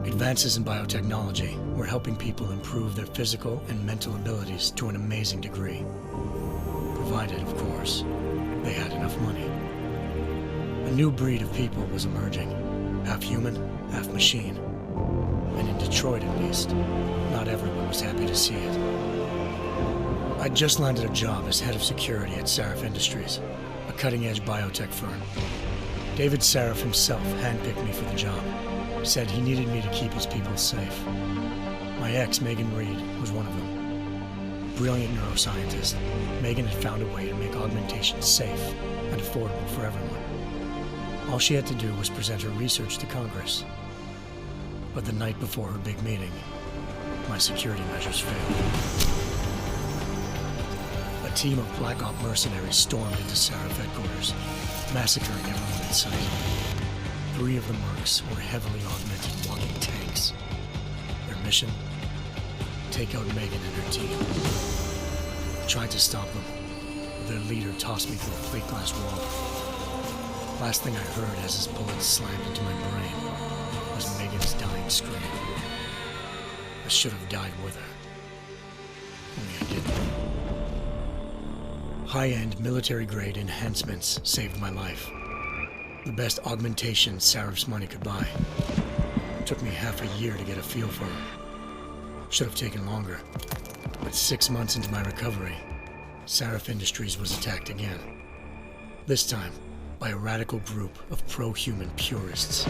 Advances in biotechnology were helping people improve their physical and mental abilities to an amazing degree. Provided, of course, they had enough money. A new breed of people was emerging, half human, half machine. And in Detroit, at least, not everyone was happy to see it. I'd just landed a job as head of security at Sarif Industries, a cutting-edge biotech firm. David Sarif himself handpicked me for the job, said he needed me to keep his people safe. My ex, Megan Reed, was one of them. Brilliant neuroscientist, Megan had found a way to make augmentation safe and affordable for everyone. All she had to do was present her research to Congress. But the night before her big meeting, my security measures failed. A team of Black Op mercenaries stormed into Sarif headquarters, massacring everyone in sight. 3 of the mercs were heavily augmented walking tanks. Their mission? Take out Megan and her team. I tried to stop them, but their leader tossed me through a plate glass wall. Last thing I heard as his bullets slammed into my brain was Megan's dying scream. I should have died with her. Only I didn't. High-end military-grade enhancements saved my life. The best augmentation Sarif's money could buy. It took me half a year to get a feel for her. Should have taken longer. But 6 months into my recovery, Sarif Industries was attacked again. This time, by a radical group of pro-human purists.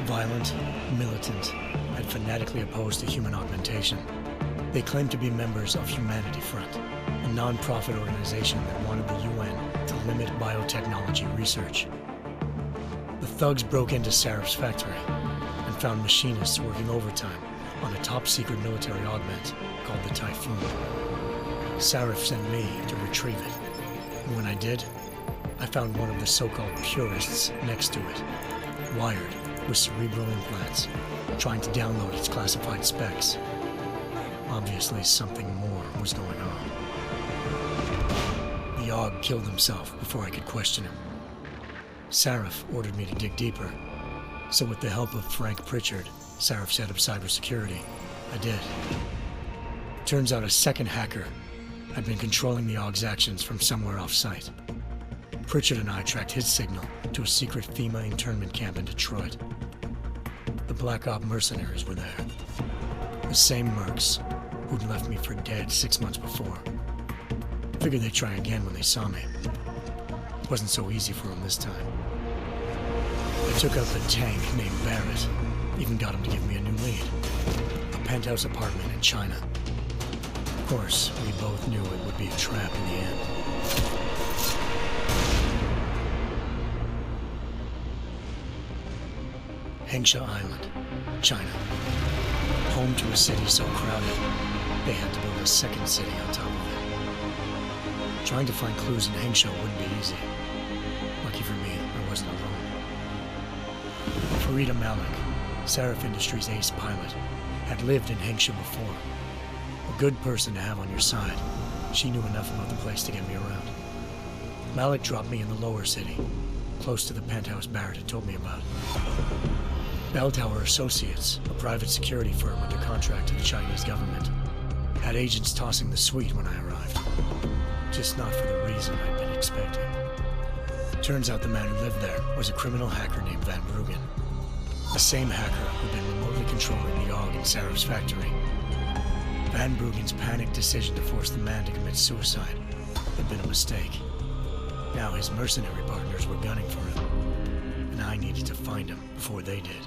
Violent, militant, and fanatically opposed to human augmentation. They claimed to be members of Humanity Front, a non-profit organization that wanted the UN to limit biotechnology research. The thugs broke into Sarif's factory and found machinists working overtime on a top-secret military augment called the Typhoon. Sarif sent me to retrieve it, and when I did, I found one of the so-called purists next to it, wired with cerebral implants, trying to download its classified specs. Obviously, something more was going on. The AUG killed himself before I could question him. Sarif ordered me to dig deeper, so with the help of Frank Pritchard, Sarif's head of cybersecurity, I did. Turns out a second hacker had been controlling the AUG's actions from somewhere off-site. Pritchard and I tracked his signal to a secret FEMA internment camp in Detroit. The Black Op mercenaries were there. The same mercs who'd left me for dead 6 months before. Figured they'd try again when they saw me. It wasn't so easy for them this time. I took out the tank named Barrett, even got him to give me a new lead. A penthouse apartment in China. Of course, we both knew it would be a trap in the end. Hengsha Island, China. Home to a city so crowded, they had to build a second city on top of it. Trying to find clues in Hengsha wouldn't be easy. Lucky for me, I wasn't alone. Farida Malik, Sarif Industries' ace pilot, had lived in Hengsha before. A good person to have on your side. She knew enough about the place to get me around. Malik dropped me in the lower city, close to the penthouse Barrett had told me about. Bell Tower Associates, a private security firm under contract to the Chinese government, had agents tossing the suite when I arrived. Just not for the reason I'd been expecting. Turns out the man who lived there was a criminal hacker named Van Bruggen. The same hacker who'd been remotely controlling the AUG in Sarif's factory. Van Bruggen's panicked decision to force the man to commit suicide had been a mistake. Now his mercenary partners were gunning for him, and I needed to find him before they did.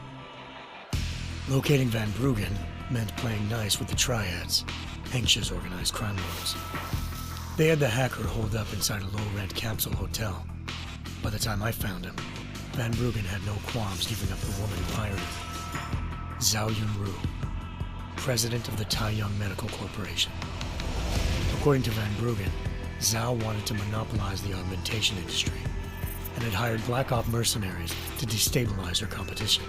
Locating Van Bruggen meant playing nice with the Triads, Hengsha's organized crime lords. They had the hacker holed up inside a low-rent capsule hotel. By the time I found him, Van Bruggen had no qualms giving up the woman who hired him. Zhao Yunru, president of the Taiyang Medical Corporation. According to Van Bruggen, Zhao wanted to monopolize the augmentation industry and had hired Black Op mercenaries to destabilize her competition.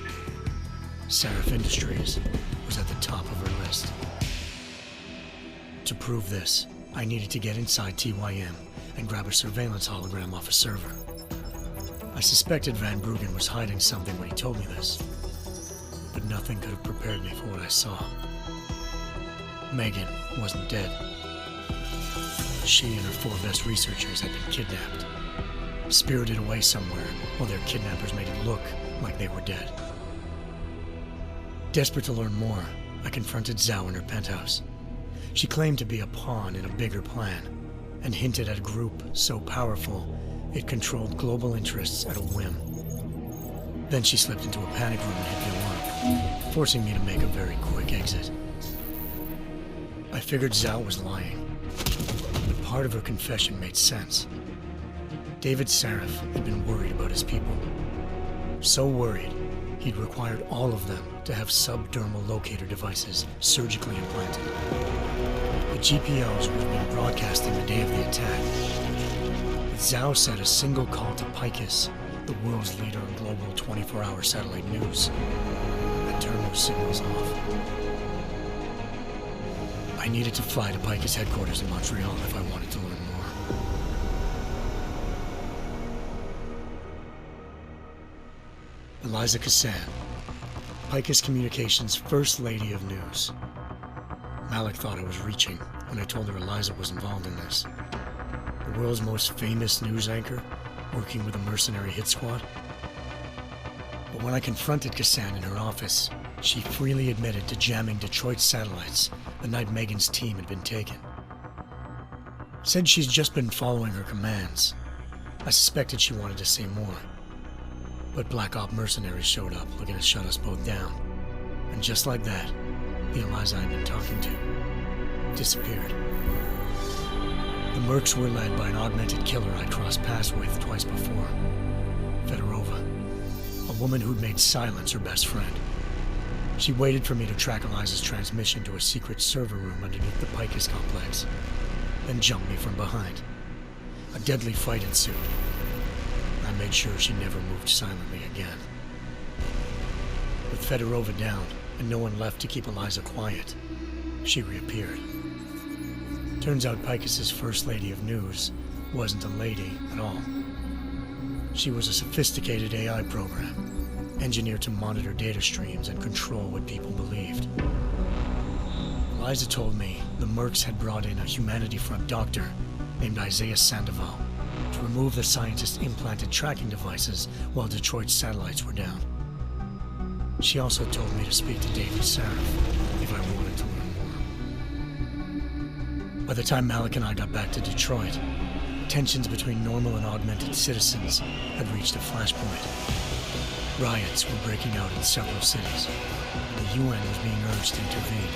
Sarif Industries was at the top of her list. To prove this, I needed to get inside TYM and grab a surveillance hologram off a server. I suspected Van Bruggen was hiding something when he told me this, but nothing could have prepared me for what I saw. Megan wasn't dead. She and her 4 best researchers had been kidnapped, spirited away somewhere while their kidnappers made it look like they were dead. Desperate to learn more, I confronted Zhao in her penthouse. She claimed to be a pawn in a bigger plan, and hinted at a group so powerful it controlled global interests at a whim. Then she slipped into a panic room and hit the alarm, forcing me to make a very quick exit. I figured Zhao was lying, but part of her confession made sense. David Sarif had been worried about his people. So worried, he'd required all of them to have subdermal locator devices surgically implanted. The GPOs would have been broadcasting the day of the attack. But Zhao said a single call to Picus, the world's leader in global 24-hour satellite news, had turned those signals off. I needed to fly to Picus headquarters in Montreal if I wanted to learn more. Eliza Cassan, Picus Communications' First Lady of News. Malik thought I was reaching when I told her Eliza was involved in this. The world's most famous news anchor, working with a mercenary hit squad. But when I confronted Cassan in her office, she freely admitted to jamming Detroit's satellites the night Megan's team had been taken. Said she's just been following her commands. I suspected she wanted to say more. But Black Op mercenaries showed up looking to shut us both down. And just like that, the Eliza I'd been talking to disappeared. The Mercs were led by an augmented killer I'd crossed paths with twice before, Fedorova, a woman who'd made silence her best friend. She waited for me to track Eliza's transmission to a secret server room underneath the Picus complex, then jumped me from behind. A deadly fight ensued. I made sure she never moved silently again. With Fedorova down and no one left to keep Eliza quiet, she reappeared. Turns out Picus's First Lady of News wasn't a lady at all. She was a sophisticated AI program, engineered to monitor data streams and control what people believed. Eliza told me the Mercs had brought in a Humanity Front doctor named Isaiah Sandoval to remove the scientist's implanted tracking devices while Detroit's satellites were down. She also told me to speak to David Sarif if I wanted to learn more. By the time Malik and I got back to Detroit, tensions between normal and augmented citizens had reached a flashpoint. Riots were breaking out in several cities, and the UN was being urged to intervene.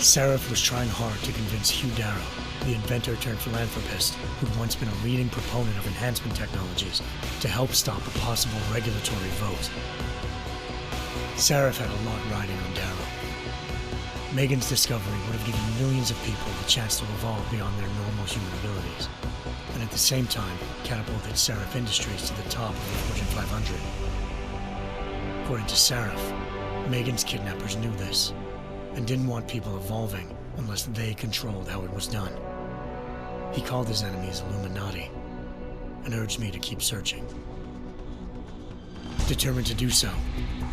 Sarif was trying hard to convince Hugh Darrow, the inventor-turned-philanthropist who'd once been a leading proponent of enhancement technologies, to help stop a possible regulatory vote. Sarif had a lot riding on Darrow. Megan's discovery would have given millions of people the chance to evolve beyond their normal human abilities, and at the same time catapulted Sarif Industries to the top of the Fortune 500. According to Sarif, Megan's kidnappers knew this, and didn't want people evolving unless they controlled how it was done. He called his enemies Illuminati, and urged me to keep searching. Determined to do so,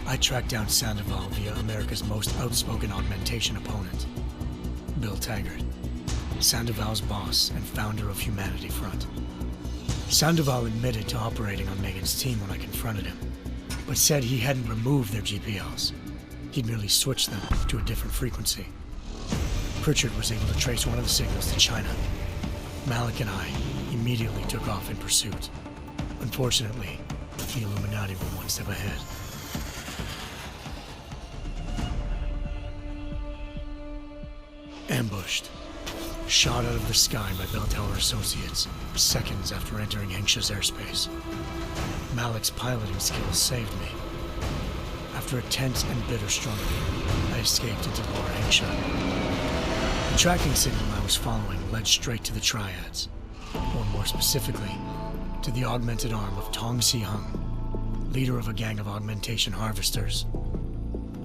I tracked down Sandoval via America's most outspoken augmentation opponent, Bill Taggart, Sandoval's boss and founder of Humanity Front. Sandoval admitted to operating on Megan's team when I confronted him, but said he hadn't removed their GPLs. He'd merely switched them to a different frequency. Pritchard was able to trace one of the signals to China. Malik and I immediately took off in pursuit. Unfortunately, the Illuminati were one step ahead. Ambushed. Shot out of the sky by Bell Tower Associates, seconds after entering Hengsha's airspace. Malik's piloting skills saved me. After a tense and bitter struggle, I escaped into Lower Hengsha. The tracking signal I was following led straight to the Triads, or more specifically, to the augmented arm of Tong Si-hung, leader of a gang of augmentation harvesters.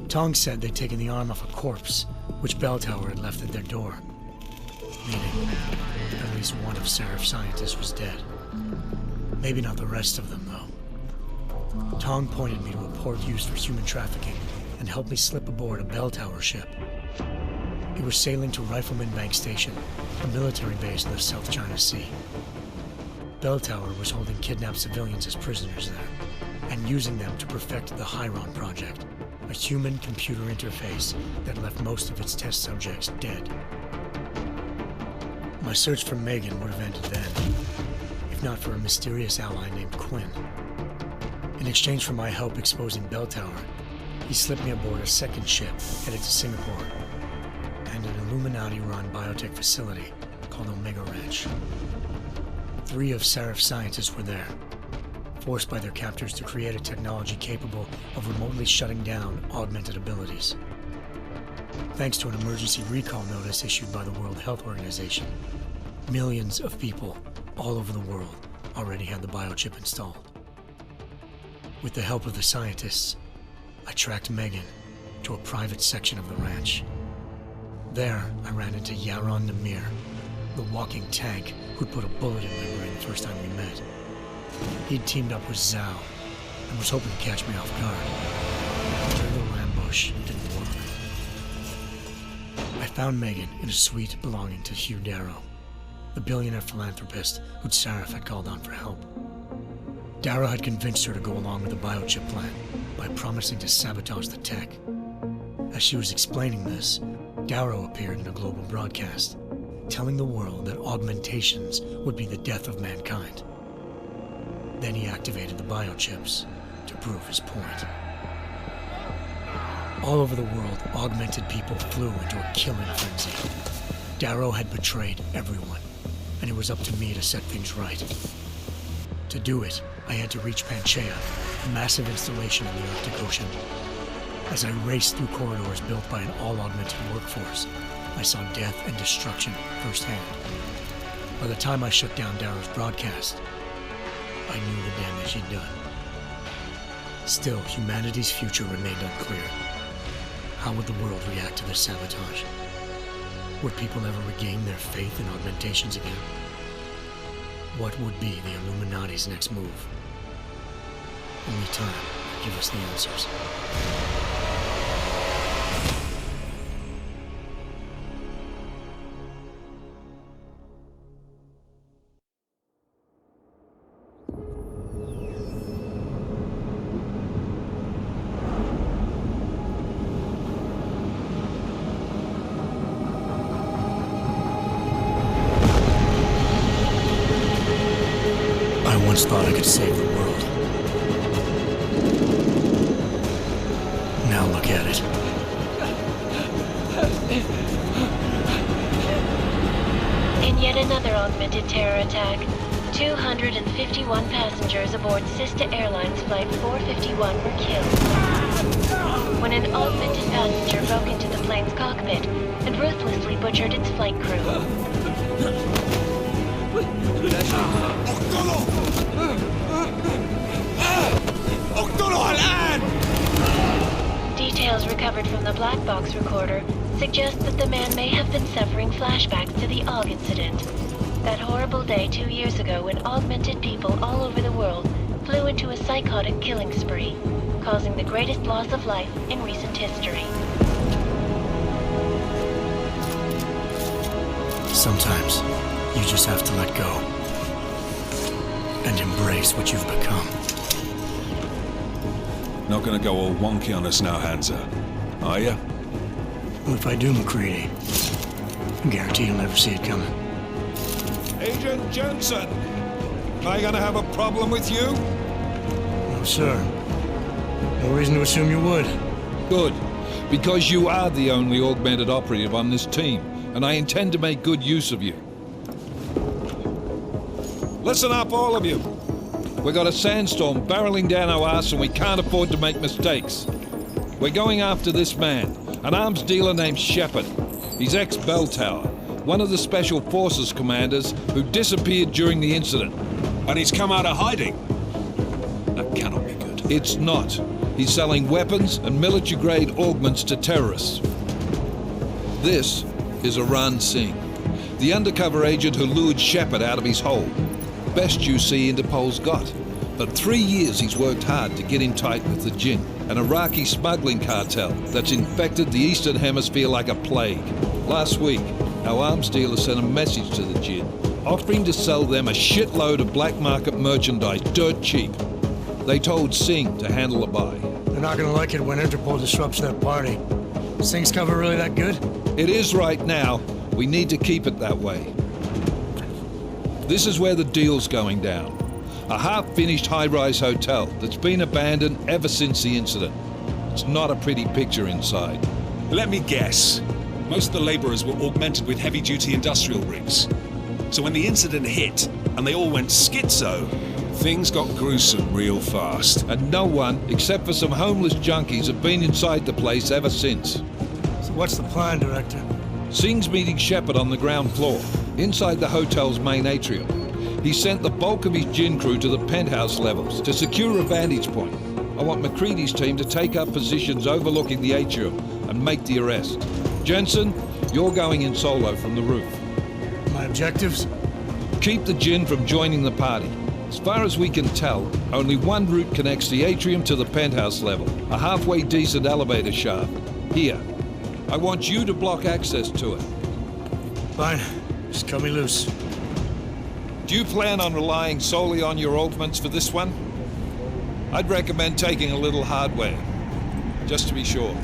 Tong said they'd taken the arm off a corpse, which Bell Tower had left at their door, meaning at least one of Sarif's scientists was dead. Maybe not the rest of them, though. Tong pointed me to a port used for human trafficking and helped me slip aboard a bell tower ship. We were sailing to Rifleman Bank Station, a military base in the South China Sea. Bell Tower was holding kidnapped civilians as prisoners there, and using them to perfect the Hyron Project, a human-computer interface that left most of its test subjects dead. My search for Megan would have ended then, if not for a mysterious ally named Quinn. In exchange for my help exposing Bell Tower, he slipped me aboard a second ship headed to Singapore and an Illuminati-run biotech facility called Omega Ranch. 3 of Serif's scientists were there, forced by their captors to create a technology capable of remotely shutting down augmented abilities. Thanks to an emergency recall notice issued by the World Health Organization, millions of people all over the world already had the biochip installed. With the help of the scientists, I tracked Megan to a private section of the ranch. There, I ran into Yaron Namir, the walking tank who'd put a bullet in my brain the first time we met. He'd teamed up with Zhao and was hoping to catch me off guard. Their little ambush didn't work. I found Megan in a suite belonging to Hugh Darrow, the billionaire philanthropist who'd Serif had called on for help. Darrow had convinced her to go along with the biochip plan by promising to sabotage the tech. As she was explaining this, Darrow appeared in a global broadcast, telling the world that augmentations would be the death of mankind. Then he activated the biochips to prove his point. All over the world, augmented people flew into a killing frenzy. Darrow had betrayed everyone, and it was up to me to set things right. To do it, I had to reach Panchaea, a massive installation in the Arctic Ocean. As I raced through corridors built by an all-augmented workforce, I saw death and destruction firsthand. By the time I shut down Darrow's broadcast, I knew the damage he'd done. Still, humanity's future remained unclear. How would the world react to this sabotage? Would people ever regain their faith in augmentations again? What would be the Illuminati's next move? Only time will give us the answers. I once thought I could save the world. Now look at it. In yet another augmented terror attack, 251 passengers aboard Sister Airlines Flight 451 were killed when an augmented passenger broke into the plane's cockpit and ruthlessly butchered its flight crew. Details recovered from the black box recorder suggest that the man may have been suffering flashbacks to the AUG incident. That horrible day 2 years ago when augmented people all over the world flew into a psychotic killing spree, causing the greatest loss of life in recent history. Sometimes, you just have to let go and embrace what you've become. Not gonna go all wonky on us now, Hansa, are ya? Well, if I do, McCready, I guarantee you'll never see it coming. Agent Jensen, am I gonna have a problem with you? No, sir. No reason to assume you would. Good, because you are the only augmented operative on this team, and I intend to make good use of you. Listen up, all of you. We got a sandstorm barreling down our arse and we can't afford to make mistakes. We're going after this man, an arms dealer named Shepard. He's ex-Bell Tower, one of the Special Forces commanders who disappeared during the incident. And he's come out of hiding? That cannot be good. It's not. He's selling weapons and military-grade augments to terrorists. This is Aran Singh, the undercover agent who lured Shepard out of his hole. Best you see Interpol's got. For 3 years he's worked hard to get in tight with the Jinn, an Iraqi smuggling cartel that's infected the Eastern Hemisphere like a plague. Last week, our arms dealer sent a message to the Jinn, offering to sell them a shitload of black market merchandise dirt cheap. They told Singh to handle the buy. They're not gonna like it when Interpol disrupts their party. Singh's cover really that good? It is right now. We need to keep it that way. This is where the deal's going down. A half-finished high-rise hotel that's been abandoned ever since the incident. It's not a pretty picture inside. Let me guess. Most of the laborers were augmented with heavy-duty industrial rigs. So when the incident hit, and they all went schizo, things got gruesome real fast. And no one, except for some homeless junkies, have been inside the place ever since. So what's the plan, Director? Singh's meeting Shepard on the ground floor, inside the hotel's main atrium. He sent the bulk of his Jinn crew to the penthouse levels to secure a vantage point. I want McCready's team to take up positions overlooking the atrium and make the arrest. Jensen, you're going in solo from the roof. My objectives? Keep the Jinn from joining the party. As far as we can tell, only one route connects the atrium to the penthouse level, a halfway decent elevator shaft. Here. I want you to block access to it. Fine. Just cut me loose. Do you plan on relying solely on your augments for this one? I'd recommend taking a little hardware, just to be sure.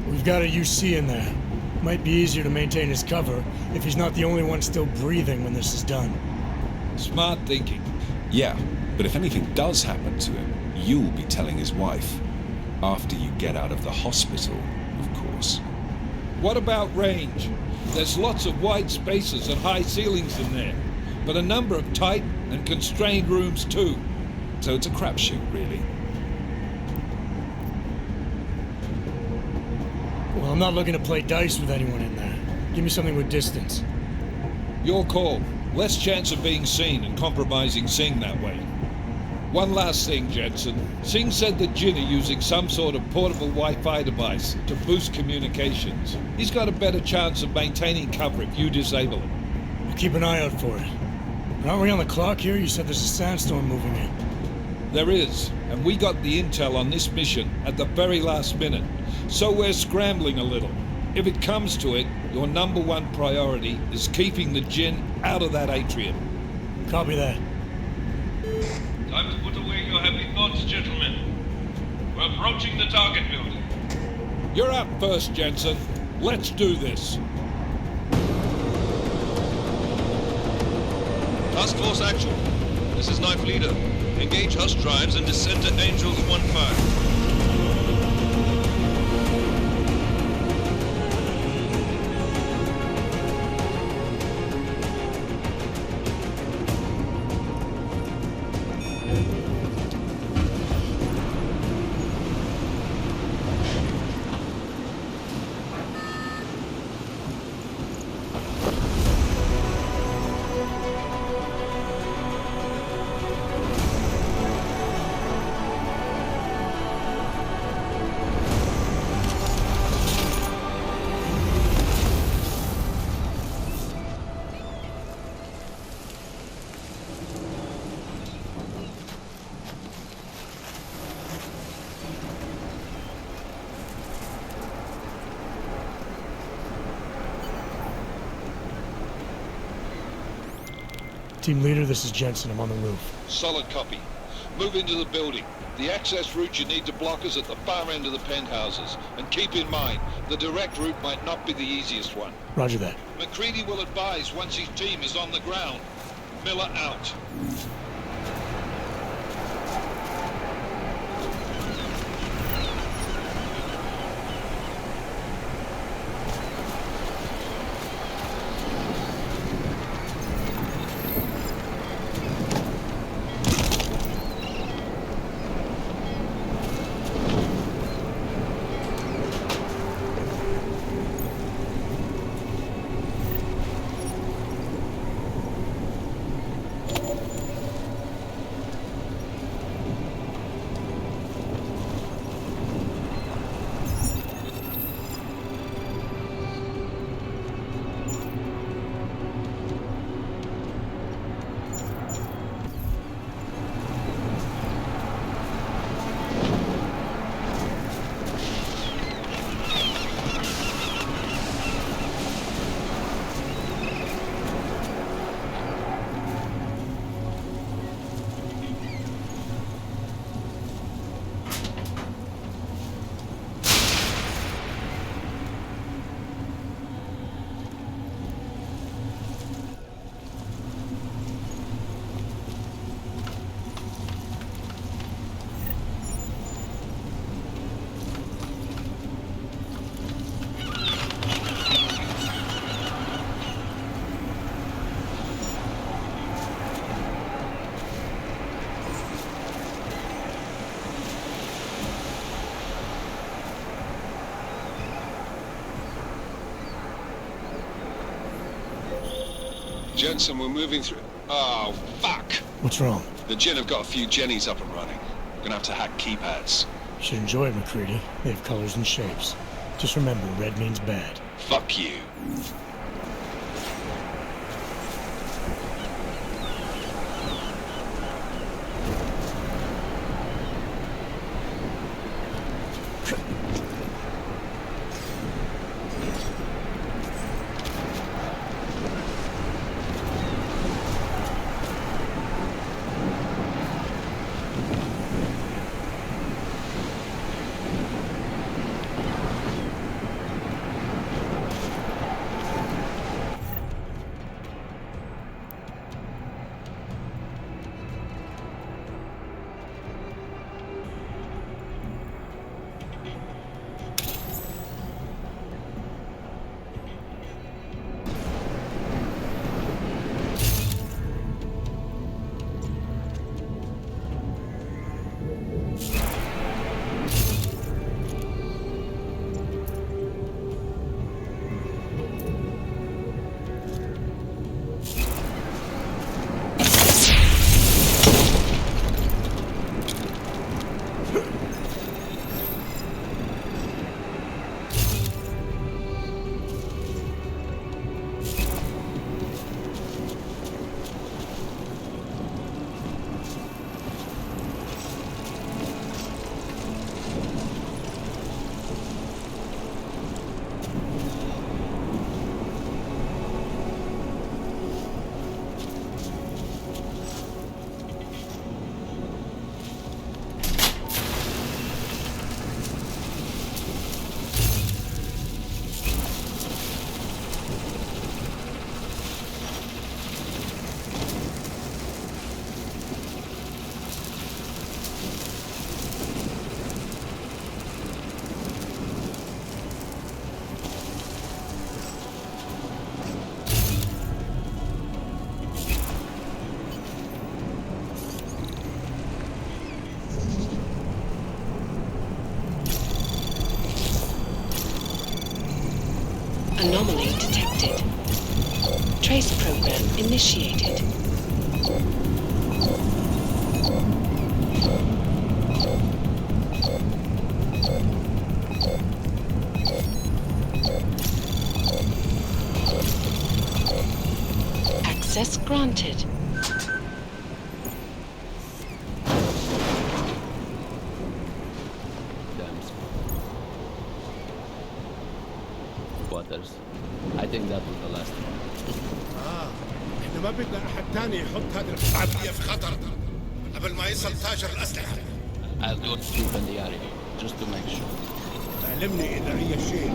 We've got a UC in there. Might be easier to maintain his cover if he's not the only one still breathing when this is done. Smart thinking. Yeah, but if anything does happen to him, you'll be telling his wife. After you get out of the hospital, of course. What about range? There's lots of wide spaces and high ceilings in there, but a number of tight and constrained rooms too. So it's a crapshoot, really. Well, I'm not looking to play dice with anyone in there. Give me something with distance. Your call. Less chance of being seen and compromising Singh that way. One last thing, Jensen. Singh said the Jinn are using some sort of portable Wi-Fi device to boost communications. He's got a better chance of maintaining cover if you disable it. We'll keep an eye out for it. Aren't we on the clock here? You said there's a sandstorm moving in. There is, and we got the intel on this mission at the very last minute, so we're scrambling a little. If it comes to it, your number one priority is keeping the Jinn out of that atrium. Copy that. Time to put away your heavy thoughts, gentlemen. We're approaching the target building. You're up first, Jensen. Let's do this. Task Force Actual. This is Knife Leader. Engage Hush drives and descend to Angels 1-5. Team leader, this is Jensen. I'm on the roof. Solid copy. Move into the building. The access route you need to block is at the far end of the penthouses. And keep in mind, the direct route might not be the easiest one. Roger that. McCready will advise once his team is on the ground. Miller out. Jensen, we're moving through... Oh, fuck! What's wrong? The Jinn have got a few Jennies up and running. Gonna have to hack keypads. You should enjoy it, McCready. They have colors and shapes. Just remember, red means bad. Fuck you. Anomaly detected. Trace program initiated. Access granted. Waters. I think that was the last one. احنا ما بدنا احد تاني يحط هذه العملية في خطر قبل ما يصل تاجر الأسلحة. I'll do a sweep in the area, just to make sure. علمني إذا أي شيء.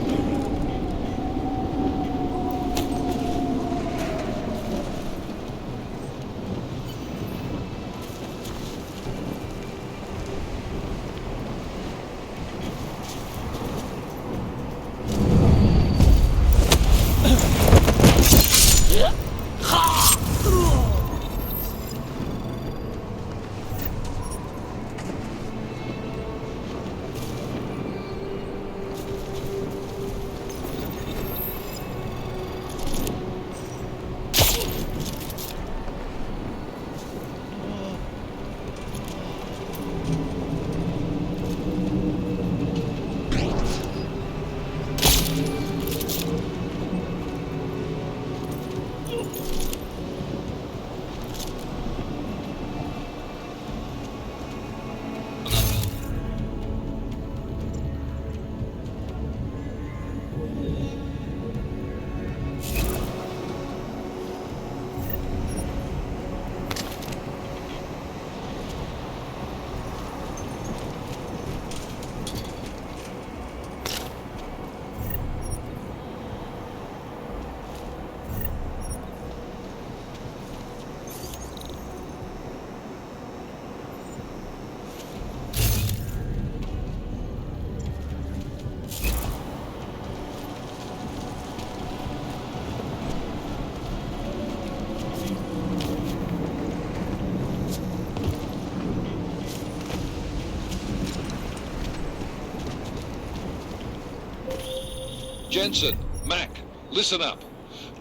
Jensen, Mac, listen up.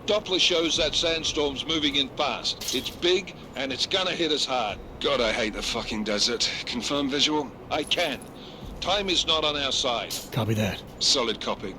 Doppler shows that sandstorm's moving in fast. It's big, and it's gonna hit us hard. God, I hate the fucking desert. Confirm visual? I can. Time is not on our side. Copy that. Solid copy.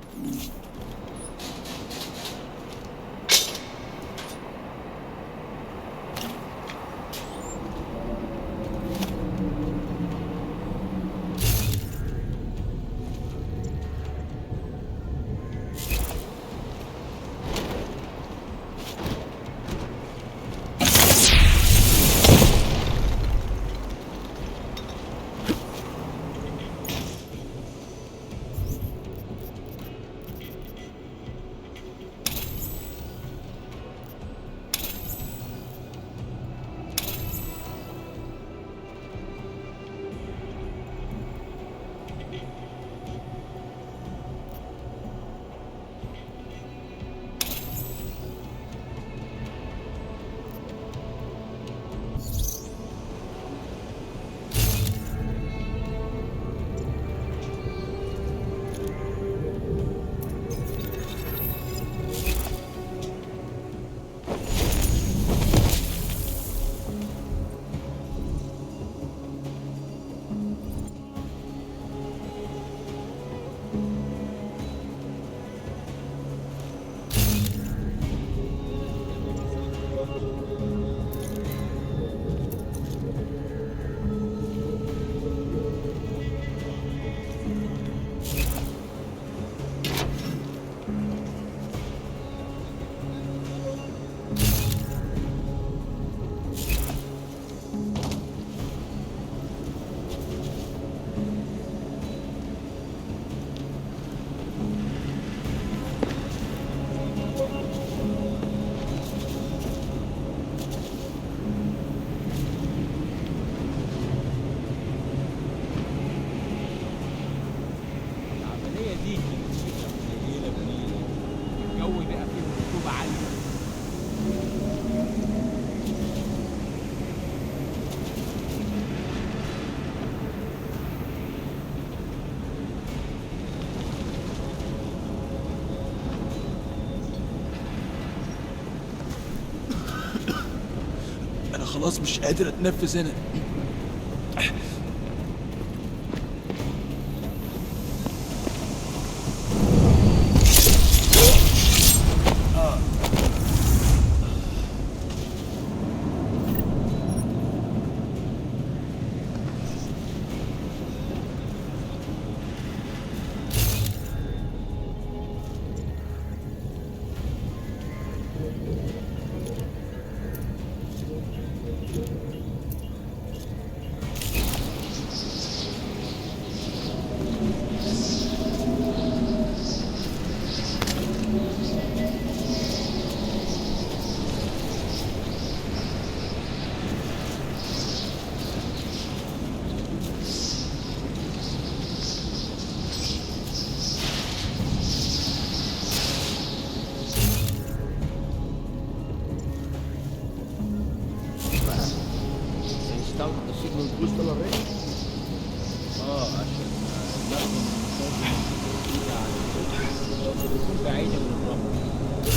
خلاص مش قادر اتنفس هنا.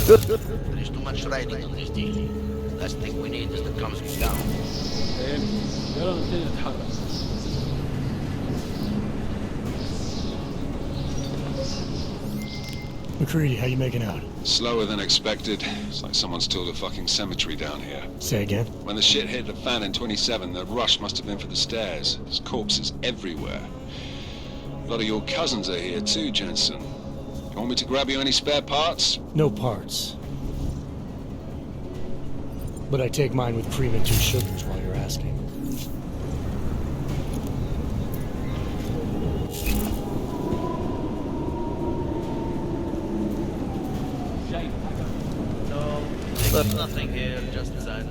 There's too much riding on this deal. Last thing we need is the comms down. يلا نبتدي نتحرك. McCready, how you making out? Slower than expected. It's like someone's tilled a fucking cemetery down here. Say again? When the shit hit the fan in 27, the rush must have been for the stairs. There's corpses everywhere. A lot of your cousins are here too, Jensen. You want me to grab you any spare parts? No parts. But I take mine with cream and 2 sugars while you're asking. No, there's nothing here, just design.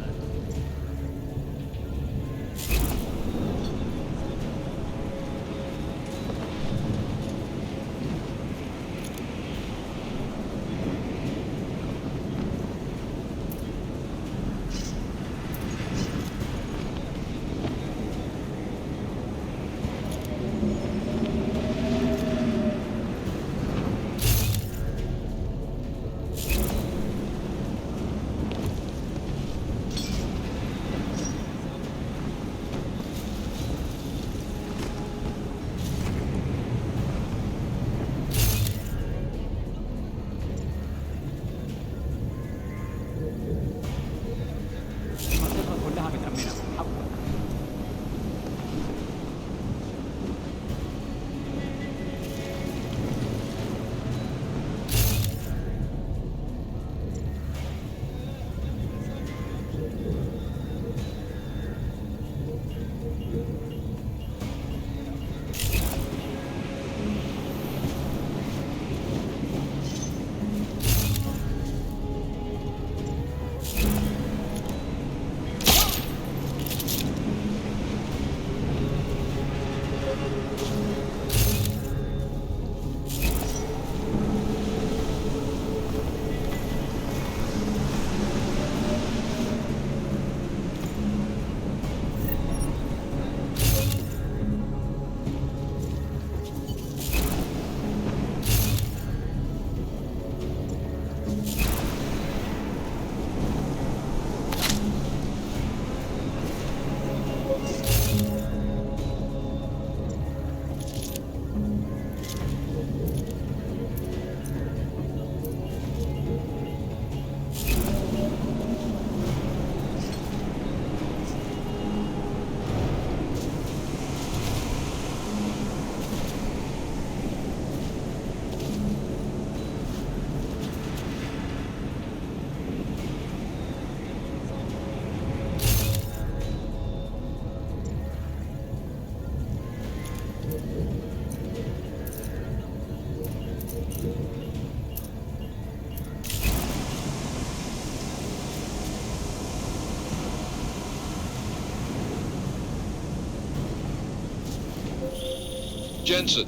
Jensen,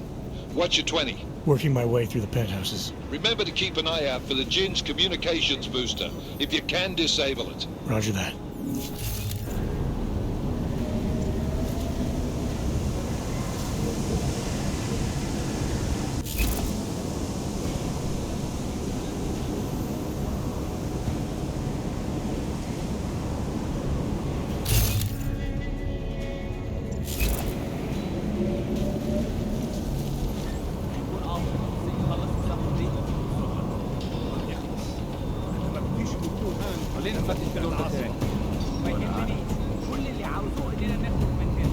what's your 20? Working my way through the penthouses. Remember to keep an eye out for the Jinn's communications booster. If you can, disable it. Roger that. خلينا نفتش في الدور بتاعي. ما يهمنيش، كل اللي عاوزوه اننا نخرج من هنا.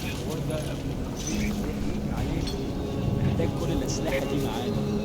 الحوار ده قبل ما يجي علينا محتاج كل الاسلحه دي معانا.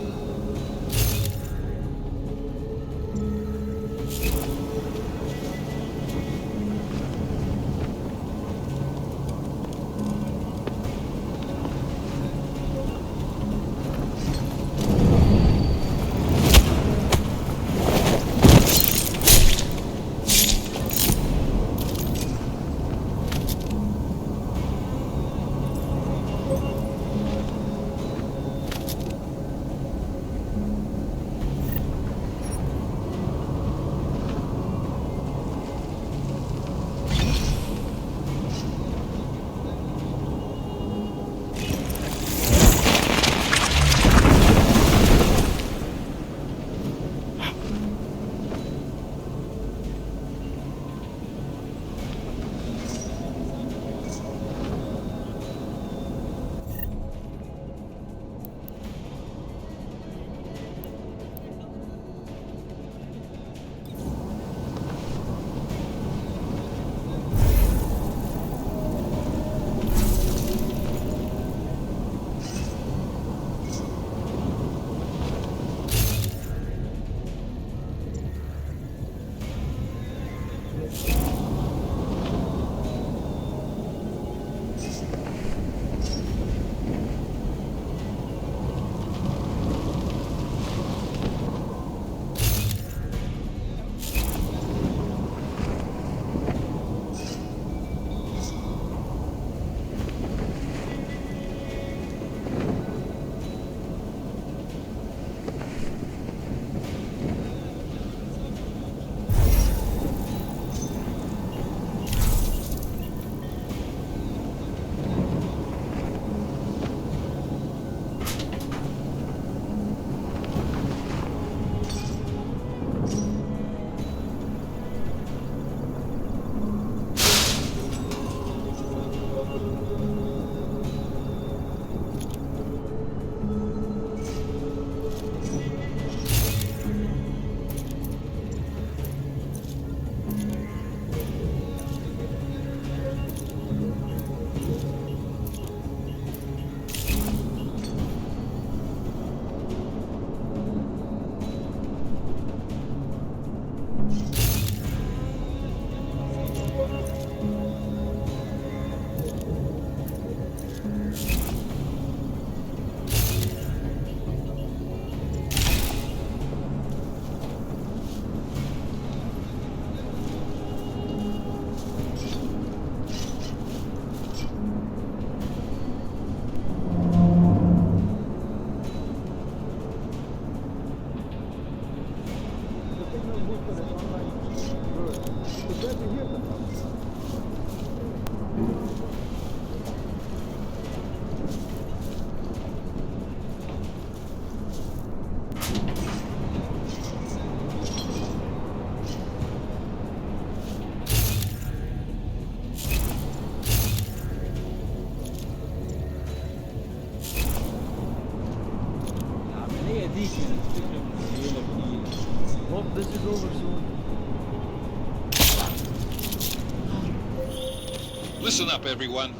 Listen up, everyone.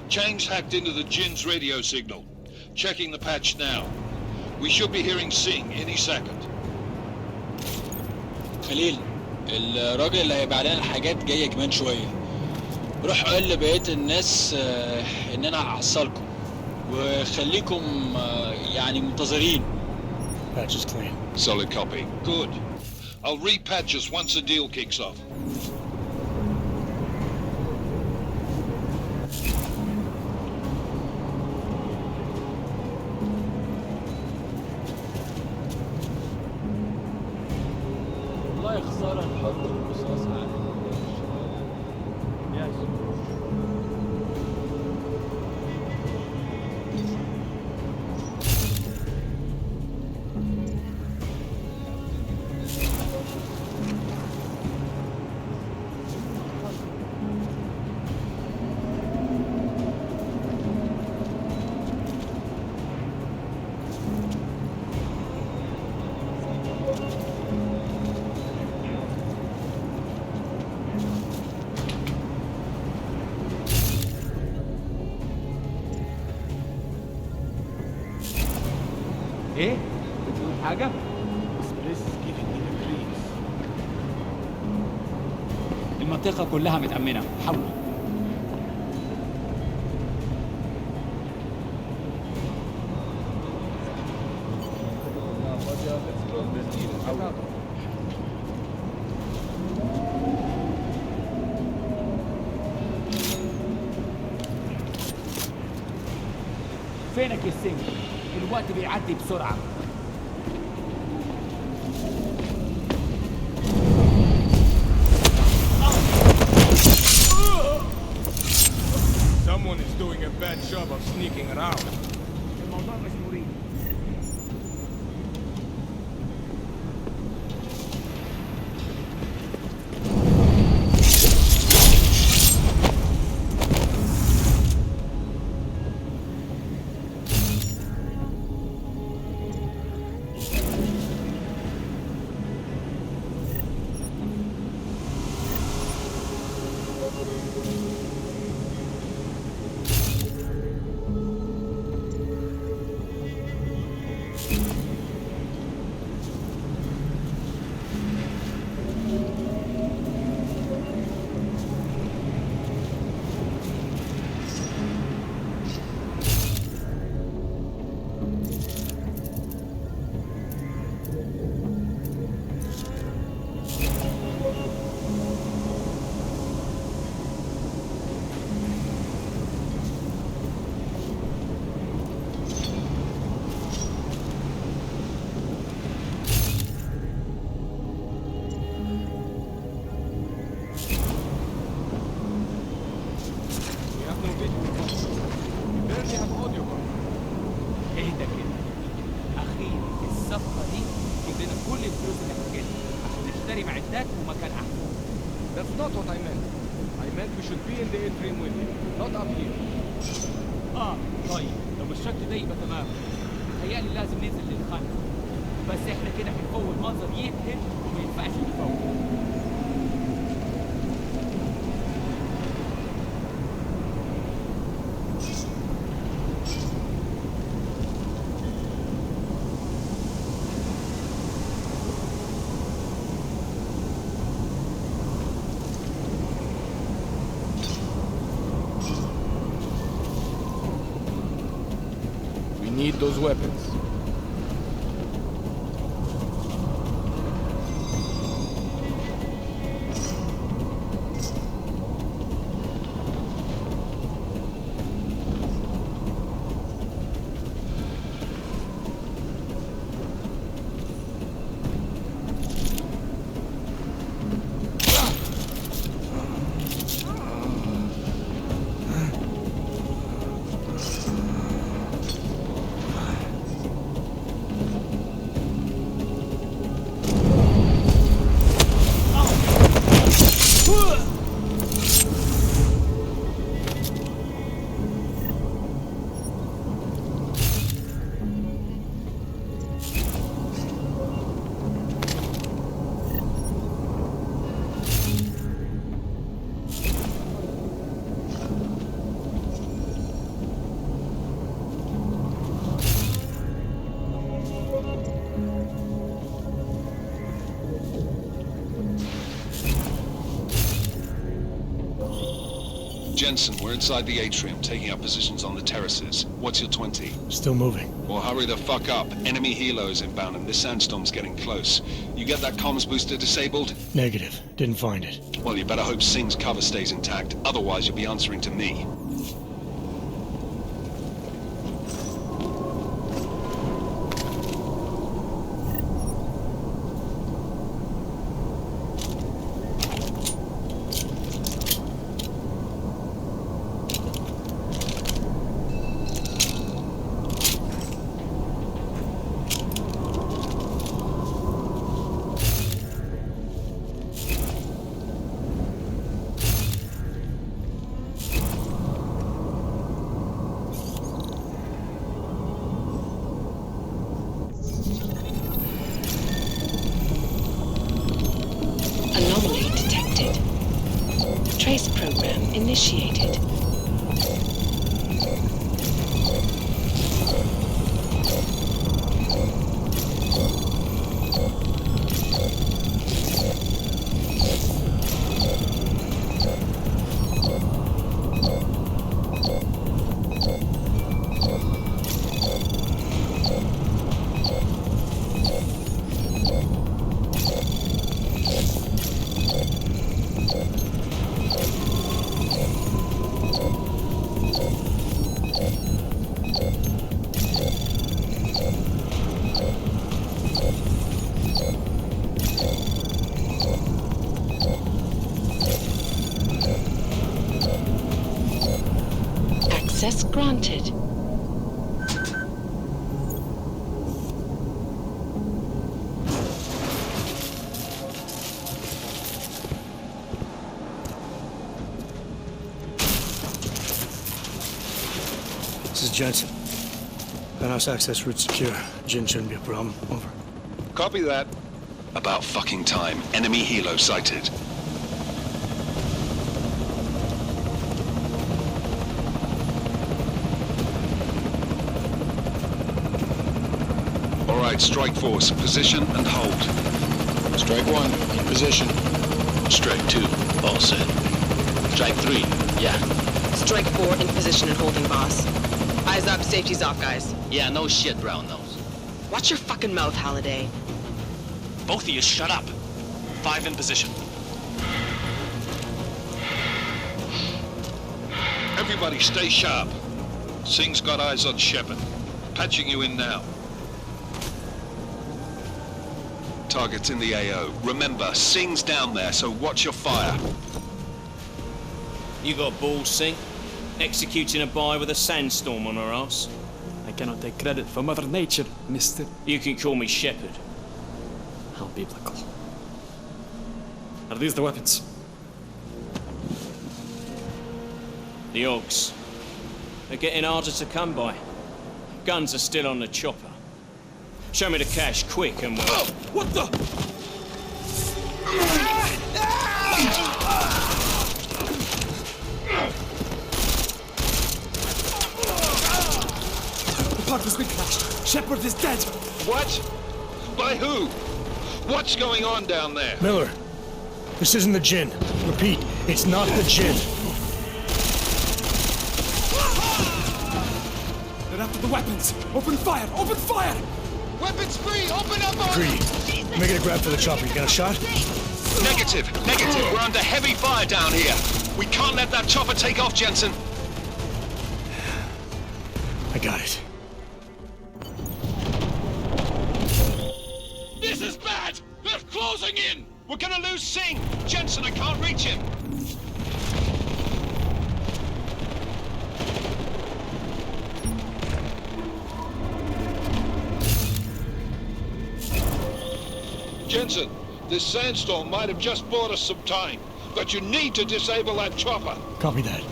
Chang's hacked into the Jinn's radio signal. Checking the patch now. We should be hearing Sing any second. خليل، الراجل اللي هيبقى علينا الحاجات جاية كمان شوية. روح قول لبقية الناس ان انا هحصلكم وخليكم يعني منتظرين. Patch is clean. Solid copy. Good. I'll repatch us once the deal kicks off. والله خسارة نحط الرصاص على ايه؟ بتقول حاجة؟ المنطقة كلها متأمنة، حول. فينك يا سينج؟ الوقت بيعدي بسرعة. Someone is doing a bad job of sneaking around. الموضوع مش مريح. اهدى كده. اخيرا الصفقة دي تجيب لنا كل الفلوس اللي محتاجينها عشان نشتري معدات ومكان احسن. That's not what I meant. I meant we should be in the atrium with him, not up here. طيب لو بالشكل ده يبقى تمام. متهيألي لازم ننزل للخلف. بس احنا كده هنفوت منظر يقتل وما ينفعش نفوت. We need those weapons. Jensen, we're inside the atrium, taking up positions on the terraces. What's your 20? Still moving. Well, hurry the fuck up. Enemy helos inbound and this sandstorm's getting close. You get that comms booster disabled? Negative. Didn't find it. Well, you better hope Singh's cover stays intact. Otherwise, you'll be answering to me. Anomaly detected. Trace program initiated. Access granted. This is Jensen. Penthouse access route secure. Jin shouldn't be a problem. Over. Copy that. About fucking time. Enemy helo sighted. All right, strike force. Position and hold. Strike 1, in position. Strike 2, all set. Strike 3, yeah. Strike 4 in position and holding, boss. Eyes up, safety's off, guys. Yeah, no shit, brown nose. Watch your fucking mouth, Halliday. Both of you, shut up. 5 in position. Everybody stay sharp. Singh's got eyes on Shepard. Patching you in now. Target's in the AO. Remember, Singh's down there, so watch your fire. You got balls, Singh? Executing a buy with a sandstorm on her ass? I cannot take credit for Mother Nature, mister. You can call me Shepard. How biblical. Are these the weapons? The Augs. They're getting harder to come by. Guns are still on the chopper. Show me the cash, quick, and we'll... Oh, what the? The part has been crashed. Shepard is dead. What? By who? What's going on down there? Miller, this isn't the Jinn. Repeat, it's not the Jinn. They're after the weapons. Open fire! Open fire! Weapons free! Open up! Greedy. Making a grab for the chopper. You got a shot? Negative. We're under heavy fire down here. We can't let that chopper take off, Jensen. I got it. This is bad! They're closing in! We're gonna lose Singh! Jensen, I can't reach him! Jensen, this sandstorm might have just bought us some time, but you need to disable that chopper. Copy that.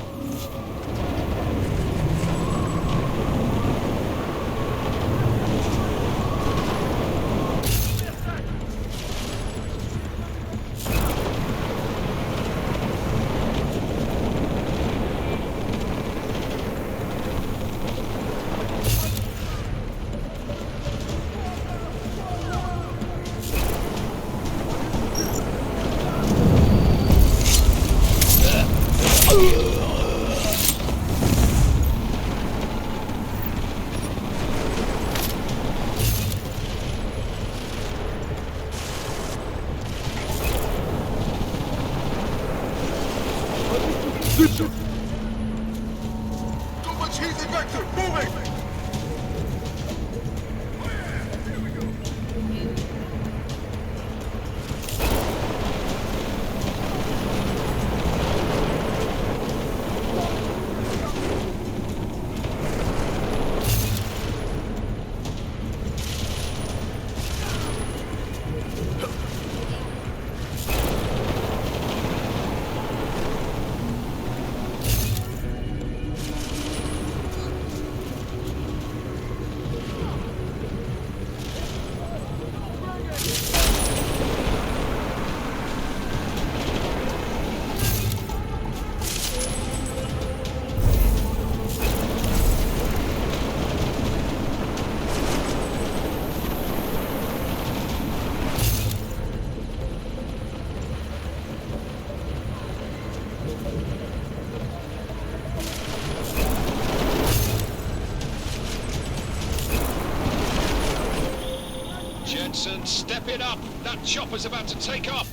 Jensen, step it up. That chopper's about to take off.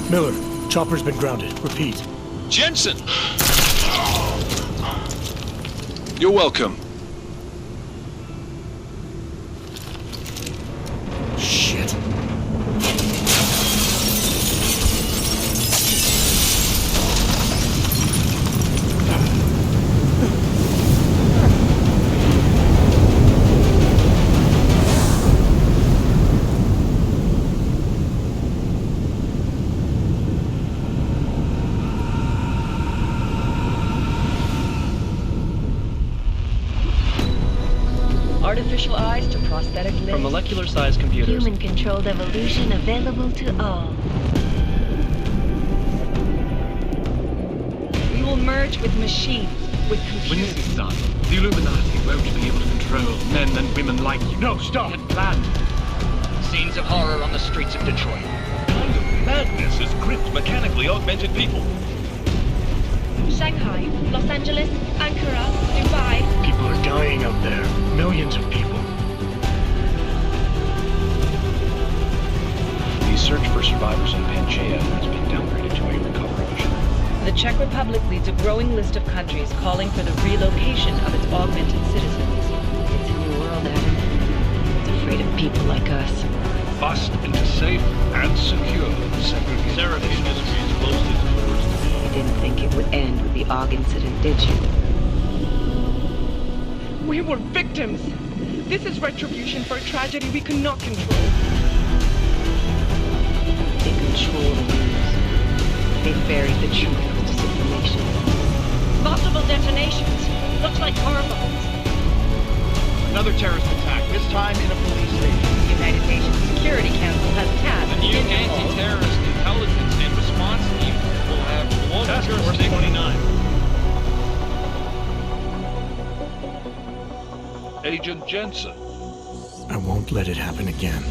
Miller, chopper's been grounded. Repeat. Jensen! You're welcome. Shit. Artificial eyes to prosthetic limbs. From molecular-sized computers. Human-controlled evolution available to all. We will merge with machines, with When computers. this is done, the Illuminati won't be able to control men and women like you. No, stop! Had planned. Scenes of horror on the streets of Detroit. Kind of madness has gripped mechanically augmented people. Shanghai, Los Angeles, Ankara, Dubai. People are dying out there. Millions of people. The search for survivors in Pangaea has been downgraded to a recovery mission. The Czech Republic leads a growing list of countries calling for the relocation of its augmented citizens. It's a new world, Adam. It's afraid of people like us. Bust into safe and secure segregation. Seraphim Industries closed its doors. You didn't think it would end with the AUG incident, did you? We were victims. This is retribution for a tragedy we cannot control. They control the news. They buried the truth with disinformation. Multiple detonations. Looks like car bombs. Another terrorist attack, this time in a police station. The United Nations Security Council has tasked The new anti-terrorist intelligence and response team will have global Task Force jurisdiction. 29. Agent Jensen. I won't let it happen again.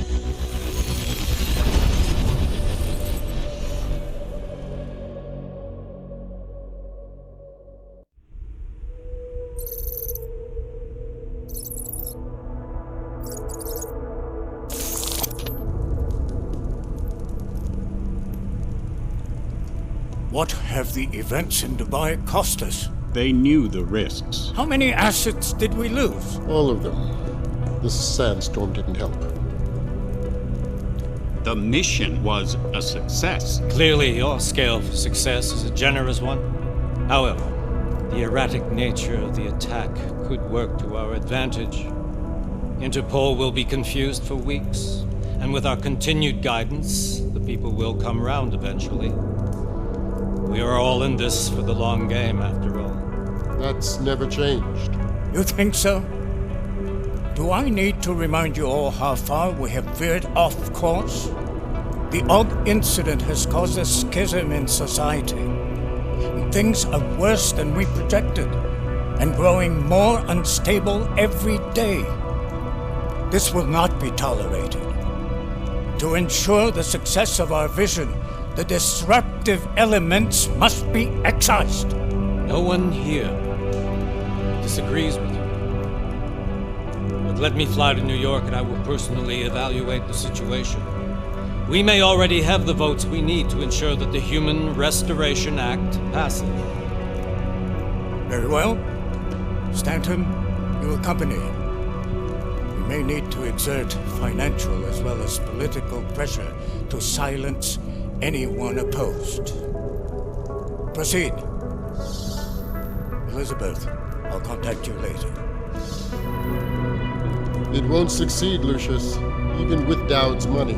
What have the events in Dubai cost us? They knew the risks. How many assets did we lose? All of them. This sandstorm didn't help. The mission was a success. Clearly, your scale for success is a generous one. However, the erratic nature of the attack could work to our advantage. Interpol will be confused for weeks, and with our continued guidance, the people will come round eventually. We are all in this for the long game, after all. That's never changed. You think so? Do I need to remind you all how far we have veered off course? The AUG incident has caused a schism in society. Things are worse than we projected, and growing more unstable every day. This will not be tolerated. To ensure the success of our vision, the disruptive elements must be excised. No one here disagrees with you. But let me fly to New York and I will personally evaluate the situation. We may already have the votes we need to ensure that the Human Restoration Act passes. Very well. Stanton, you accompany. We may need to exert financial as well as political pressure to silence anyone opposed. Proceed. Elizabeth, I'll contact you later. It won't succeed, Lucius, even with Dowd's money.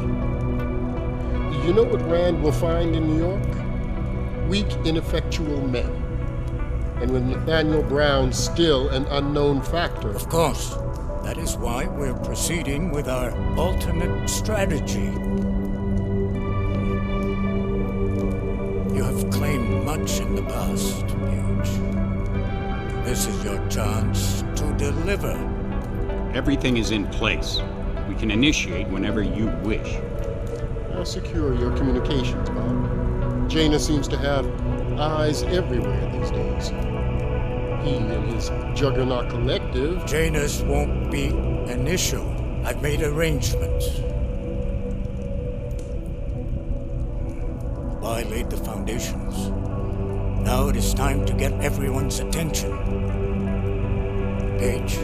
You know what Rand will find in New York? Weak, ineffectual men. And with Nathaniel Brown still an unknown factor. Of course. That is why we're proceeding with our alternate strategy. You have claimed much in the past, Paige. This is your chance to deliver. Everything is in place. We can initiate whenever you wish. I'll secure your communications, Bob. Jaina seems to have eyes everywhere these days. He and his Juggernaut Collective... Janus won't be initial. I've made arrangements. I laid the foundations. Now it is time to get everyone's attention. Paige,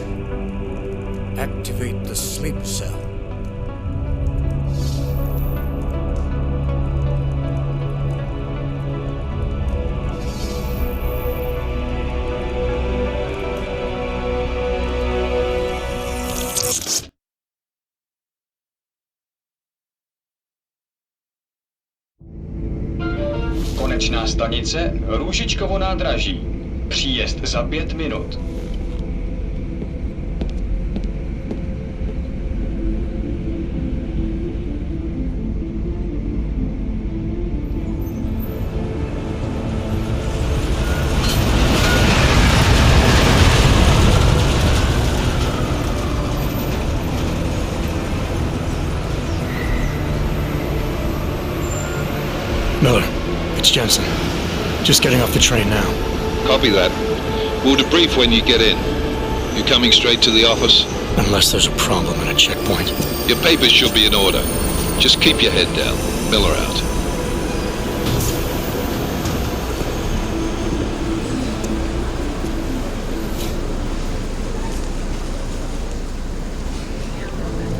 activate the sleep cell. Konečná stanice Růžičkovo nádraží. Příjezd za 5 minut. Miller, it's Jensen. Just getting off the train now. Copy that. We'll debrief when you get in. You coming straight to the office? Unless there's a problem at a checkpoint. Your papers should be in order. Just keep your head down. Miller out.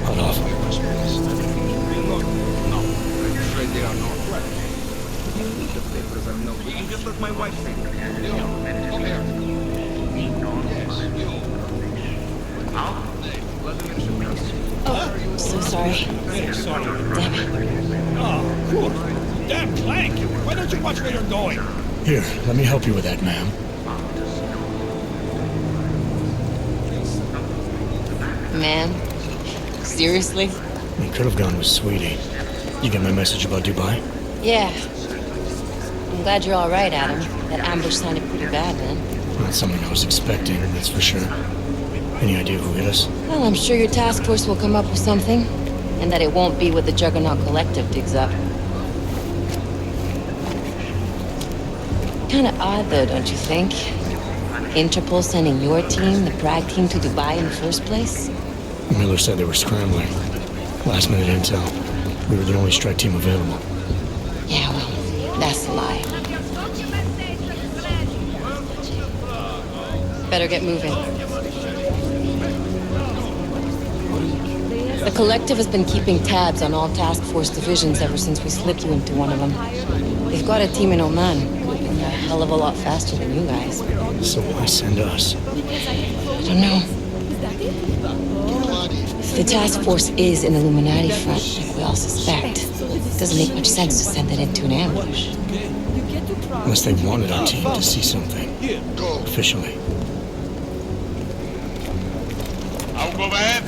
Hot off. Just let my wife think. Oh, so sorry. Damn it. Oh, cool. Damn plank! Why don't you watch where you're going? Here, let me help you with that, ma'am. Man, seriously? You could have gone with Sweetie. You get my message about Dubai? Yeah. I'm glad you're all right, Adam. That ambush sounded pretty bad, man. Not something I was expecting, that's for sure. Any idea who hit us? Well, I'm sure your task force will come up with something. And that it won't be what the Juggernaut Collective digs up. Kinda odd, though, don't you think? Interpol sending your team, the Prague team, to Dubai in the first place? Miller said they were scrambling. Last minute intel. We were the only strike team available. Yeah, well, that's a lie. Better get moving. The Collective has been keeping tabs on all task force divisions ever since we slipped you into one of them. They've got a team in Oman, moving a hell of a lot faster than you guys. So why send us? I don't know. If the task force is an Illuminati front, like we all suspect, it doesn't make much sense to send it into an ambush. Unless they wanted our team to see something. Officially. Augové,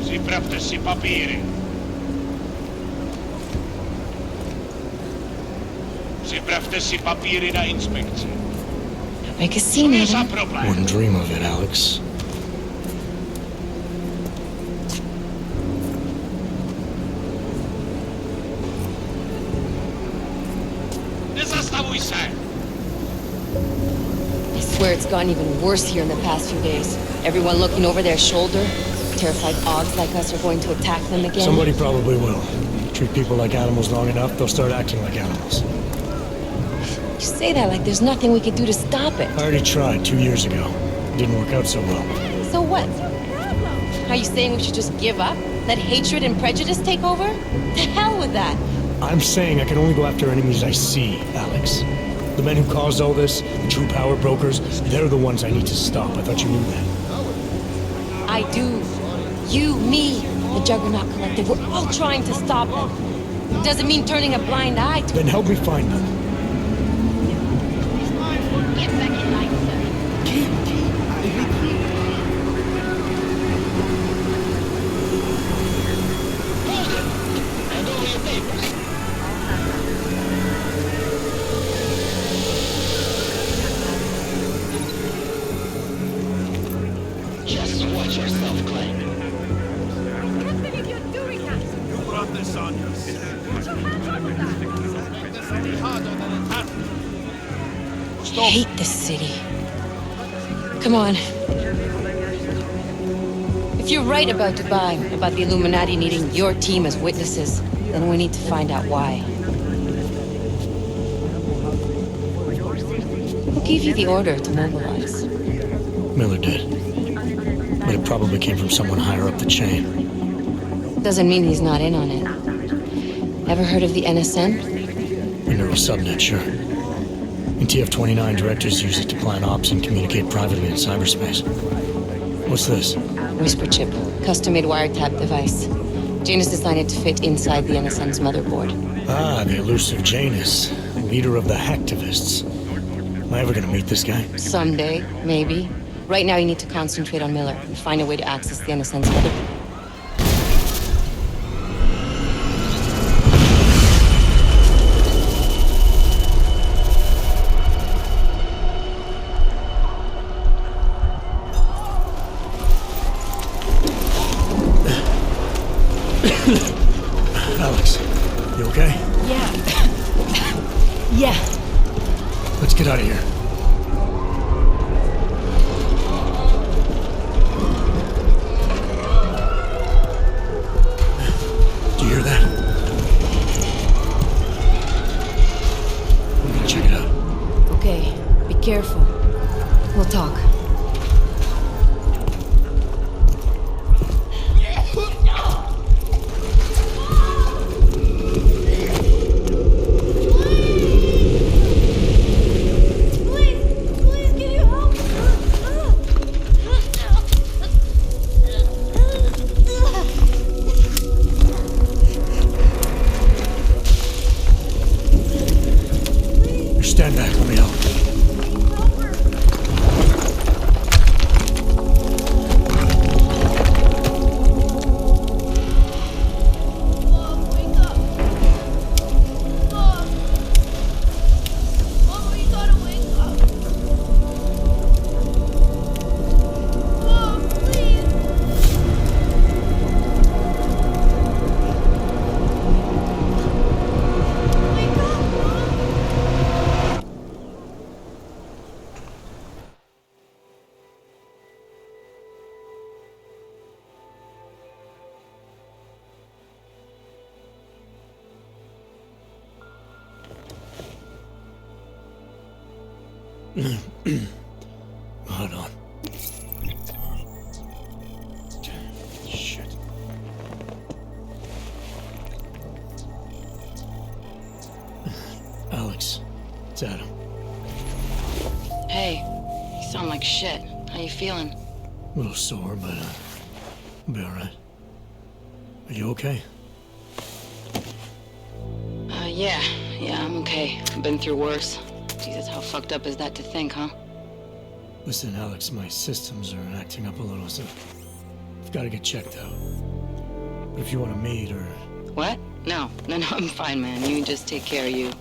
připravte si papíry. Připravte si papíry na inspekci. Make a scene, Adam. Wouldn't dream of it, Alex. Nezastavuj se! I swear it's gotten even worse here in the past few days. Everyone looking over their shoulder. Terrified Augs like us are going to attack them again. Somebody probably will. Treat people like animals long enough, they'll start acting like animals. You say that like there's nothing we could do to stop it. I already tried 2 years ago. It didn't work out so well. So what? Are you saying we should just give up? Let hatred and prejudice take over? The hell with that! I'm saying I can only go after enemies I see, Alex. The men who caused all this, the true power brokers, they're the ones I need to stop. I thought you knew that. I do. You, me, the Juggernaut Collective, we're all trying to stop them. Doesn't mean turning a blind eye to... Then help me find them. Get back in line, sir. this on I hate this city. Come on. If you're right about Dubai, about the Illuminati needing your team as witnesses, then we need to find out why. Who gave you the order to mobilize? Miller did. But it probably came from someone higher up the chain. Doesn't mean he's not in on it. Ever heard of the NSN? A neural subnet, sure. In TF-29, directors use it to plan ops and communicate privately in cyberspace. What's this? Whisper chip. Custom-made wiretap device. Janus designed it to fit inside the NSN's motherboard. Ah, the elusive Janus. Leader of the hacktivists. Am I ever gonna meet this guy? Someday, maybe. Right now you need to concentrate on Miller and find a way to access the NSN's motherboard. Alex, you okay? Yeah. Let's get out of here. Do you hear that? I'm gonna check it out. Okay, be careful. We'll talk. Stand back, let me help. Hold on. Shit. Alex, it's Adam. Hey, you sound like shit. How you feeling? A little sore, but I'll be alright. Are you okay? Yeah, I'm okay. I've been through worse. Jesus, how fucked up is that to think, huh? Listen, Alex, my systems are acting up a little, so I've got to get checked out. But if you want to meet or... What? No, I'm fine, man. You just take care of you.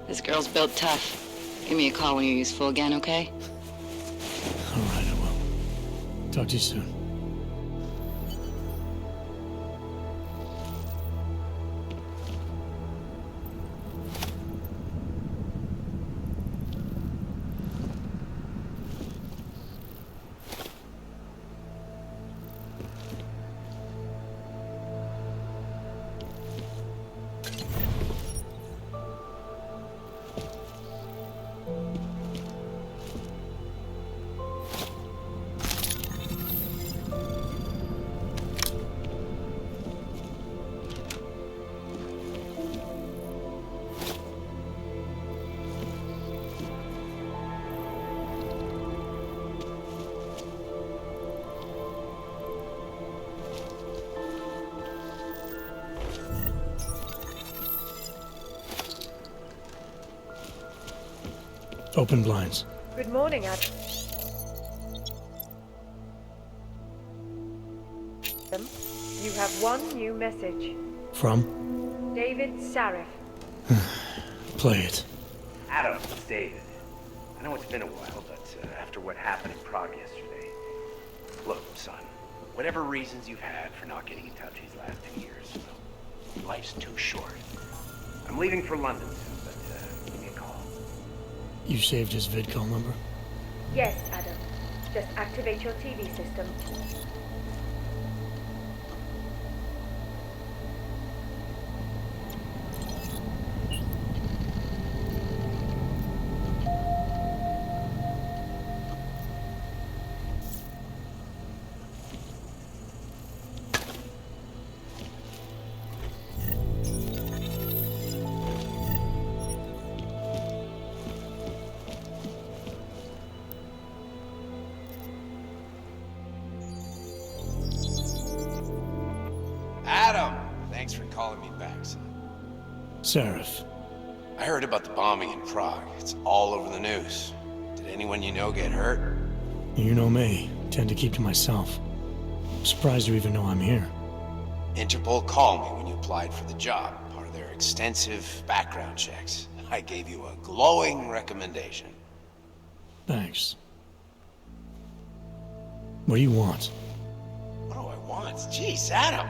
This girl's built tough. Give me a call when you're useful again, okay? Alright, I will. Talk to you soon. Open blinds. Good morning, Adam. You have one new message. From? David Sarif. Play it. Adam, it's David. I know it's been a while, but after what happened in Prague yesterday... Look, son, whatever reasons you've had for not getting in touch these last 2 years, well, life's too short. I'm leaving for London soon, but give me a call. You saved his vidcall number? Yes, Adam. Just activate your TV system. Adam! Thanks for calling me back, son. Seraph. I heard about the bombing in Prague. It's all over the news. Did anyone you know get hurt? You know me. Tend to keep to myself. I'm surprised you even know I'm here. Interpol called me when you applied for the job, part of their extensive background checks. I gave you a glowing recommendation. Thanks. What do you want? What do I want? Jeez, Adam!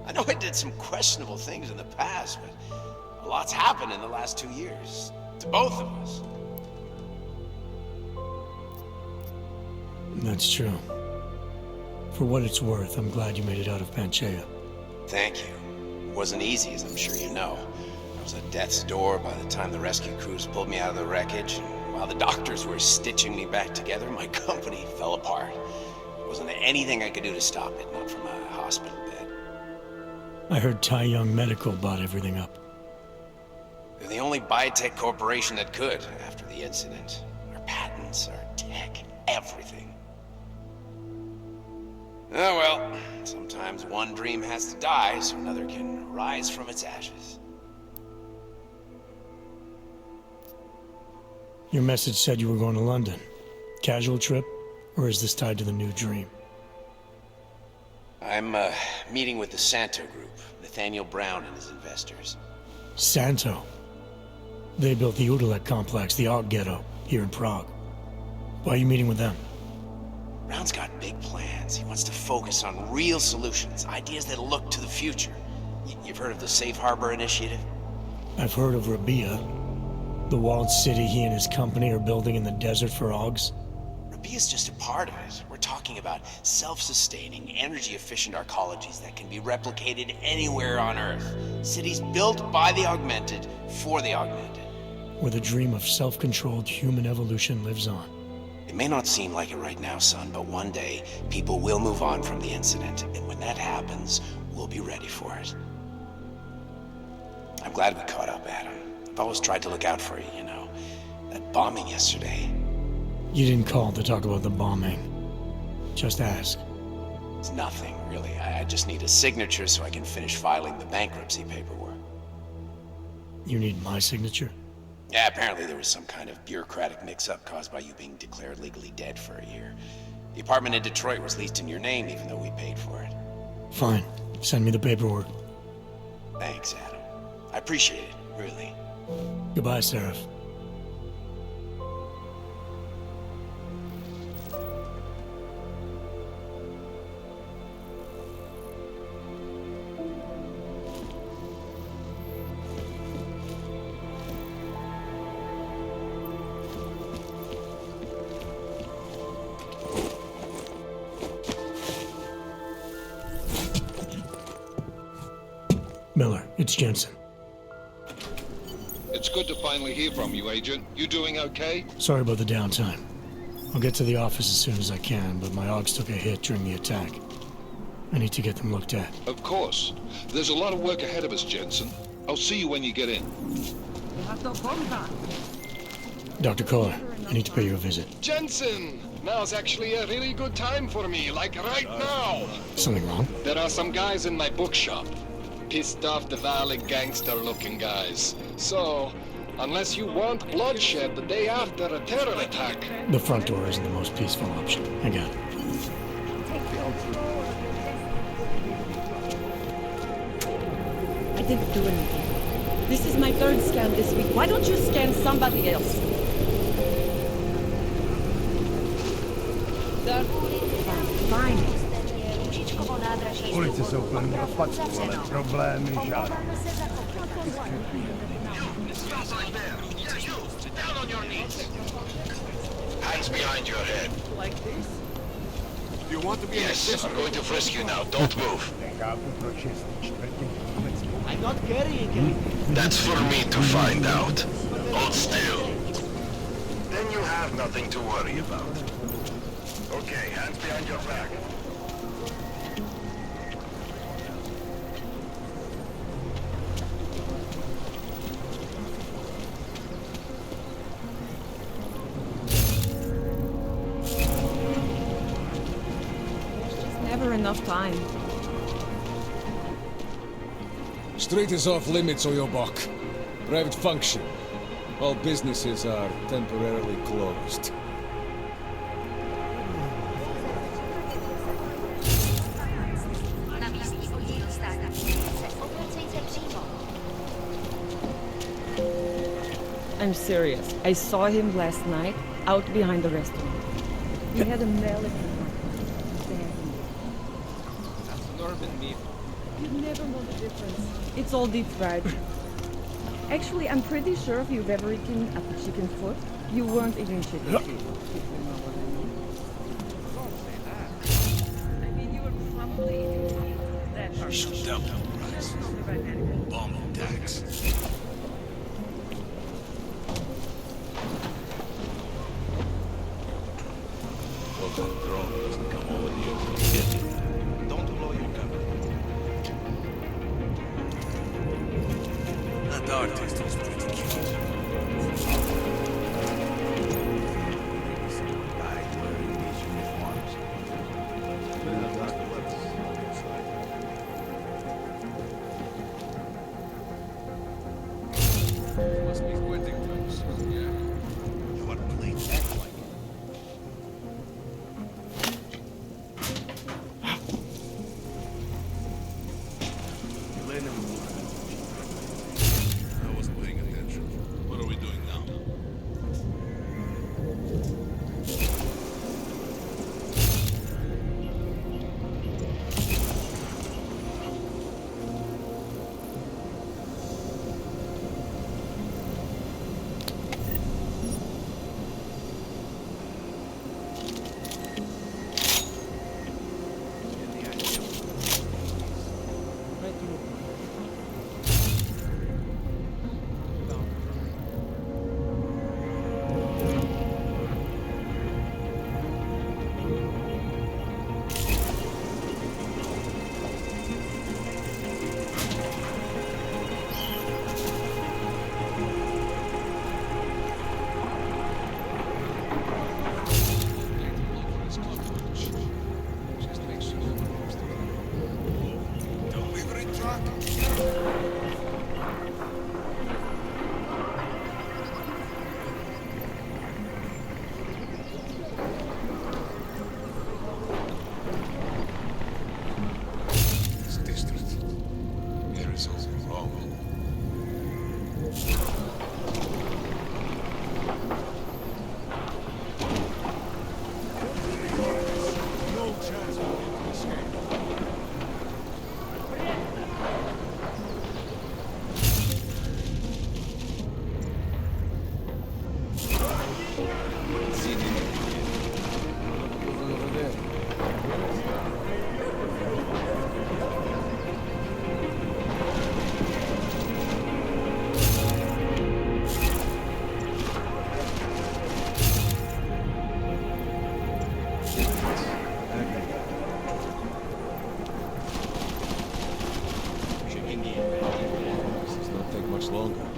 I know I did some questionable things in the past, but a lot's happened in the last 2 years. To both of us. That's true. For what it's worth, I'm glad you made it out of Panchea. Thank you. It wasn't easy, as I'm sure you know. I was at death's door by the time the rescue crews pulled me out of the wreckage, and while the doctors were stitching me back together, my company fell apart. There wasn't anything I could do to stop it, not from a hospital bed. I heard Tai Young Medical bought everything up. They're the only biotech corporation that could, after the incident. Our patents, our tech, everything. Oh well, sometimes one dream has to die so another can rise from its ashes. Your message said you were going to London. Casual trip? Or is this tied to the new dream? I'm meeting with the Santo Group, Nathaniel Brown and his investors. Santo? They built the Udalek complex, the Og Ghetto, here in Prague. Why are you meeting with them? Brown's got big plans. He wants to focus on real solutions, ideas that look to the future. You've heard of the Safe Harbor Initiative? I've heard of Rabia, the walled city he and his company are building in the desert for Ogs. Rabia's just a part of it. We're talking about self-sustaining, energy-efficient arcologies that can be replicated anywhere on Earth. Cities built by the augmented, for the augmented. Where the dream of self-controlled human evolution lives on. It may not seem like it right now, son, but one day, people will move on from the incident, and when that happens, we'll be ready for it. I'm glad we caught up, Adam. I've always tried to look out for you, you know. That bombing yesterday. You didn't call to talk about the bombing. Just ask. It's nothing, really. I just need a signature so I can finish filing the bankruptcy paperwork. You need my signature? Yeah, apparently there was some kind of bureaucratic mix-up caused by you being declared legally dead for a year. The apartment in Detroit was leased in your name even though we paid for it. Fine. Send me the paperwork. Thanks, Adam. I appreciate it, really. Goodbye, Seraph. Miller, it's Jensen. It's good to finally hear from you, Agent. You doing okay? Sorry about the downtime. I'll get to the office as soon as I can, but my Augs took a hit during the attack. I need to get them looked at. Of course. There's a lot of work ahead of us, Jensen. I'll see you when you get in. Dr. Kohler, I need to pay you a visit. Jensen! Now's actually a really good time for me, like right now. Something wrong? There are some guys in my bookshop. Pissed off the Valley gangster-looking guys. So, unless you want bloodshed the day after a terror attack... The front door isn't the most peaceful option. I got it. I didn't do anything. This is my third scan this week. Why don't you scan somebody else? Fine. Ulice jsou plný odpadků, ale problémy žádné. Hands behind your head. Like this? You want to be Yes, I'm going to frisk you now. Don't move. I'm not carrying anything. That's for me to find out. Hold still. Then you have nothing to worry about. Okay, hands behind your back. Never enough time. Street is off limits, Oyobok. Private function. All businesses are temporarily closed. I'm serious. I saw him last night out behind the restaurant. He had a melon. That's an urban meat. You'd never know the difference. It's all deep fried. Actually, I'm pretty sure if you've ever eaten a chicken foot, you weren't eating chicken feet. If you know what I mean. I mean, you were probably eating that part. Shoot down price. Bomb attacks. Hope that drone doesn't come over here. Get it. Don't blow your cover. That artist was pretty cute. Must be quitting folks. Yeah. You want to play that like I wasn't paying attention. What are we doing now? Delivery truck? This district. There is something wrong. No chance of getting to escape. This does not take much longer.